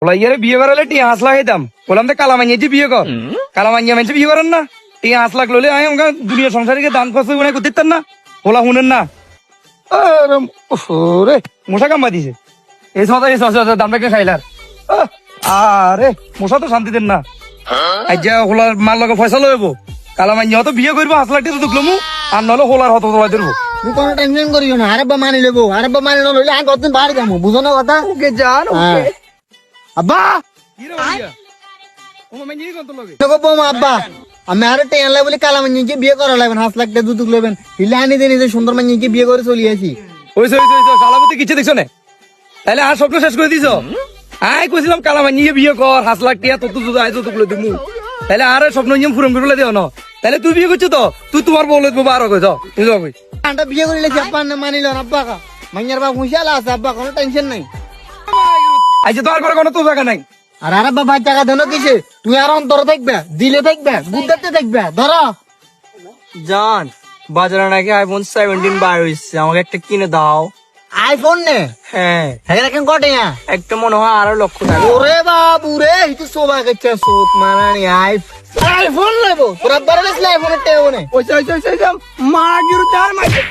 OLA ইয়ারে বিয়ে করালে 5 লাখ দাম বললাম তো কালামাইয়া বিয়ে কর কালামাইয়া মানুষ বিয়ে করেন না 5 লাখ লইলে আমি আমাকে দুনিয়া সংসারে দান খরচ করতে দিতেন না ওলা শুনেন না রে মশা কামবা দিছে এই দামটা কে খাইলার আরে মশা তো শান্তি দেন না আজ যা হোলার মার লগে পয়সা লইব কালামাইয়া তো বিয়ে করবো 5 লাখ টাকা ঢুকলো মু আর নহলে হোলার হত তোলা ধরবো তুই কোনো টেনশন করিও না আরেব্বা মানি লেবো আরেব্বা মানি লইলে আর কতদিন বাড়ি যাবো বুঝো না কথা ওকে যান ওকে আব্বা কি রে ভাইয়া ও মাইয়া কোন তো লগে দেখো বৌমা আব্বা আমি আরে টেন লাই বলে কালা মানিকে বিয়ে করা লাগবেন 5 লাখ টাকা দুতুক লইবেন হিলে আনি দেন যে সুন্দর মানিকে বিয়ে করে চলি আছি ওইসে শালাবতী কিছু দেখছো না তাহলে আর স্বপ্ন শেষ করে দিছ আয় কইছিলাম কালামাইয়া বিয়ে কর 5 লাখ টাকা তো তুই আইছো তুই দিমু তাহলে আর স্বপ্ন নিয়ম ফুরম করে দেও না তাহলে তুই বিয়ে করছিস তো তুই তোমার বউ লইব 12 কইছ তুই যাবি আন্টা বিয়ে করে লেছি আব্বা না মানিল না আব্বা কা মাইয়ার বাপ হুঁশিয়ালা আছে আব্বা কোনো টেনশন নাই আইছে তো আর করে কোনো তো জায়গা নাই আর আরেব্বা ভাই টাকা দেন কিসে তুই আর অন্তর দেখবে দিলে দেখবে গুদ্দাতে দেখবে ধরো জান বাজারে নাকি আইফোন 17 বার হইছে আমাকে একটা কিনে দাও আইফোন নে হ্যাঁ হ্যাঁ কেন কটে একটা মনে হয় 8 লক্ষ টাকা ওরে বাবু রে ইতো সোবা গেছে সোত মারানি আইফোন লেবো তোরা বারে লেসলে আইফোনের টেও নে ওইসে মা গিরু চার মাইছে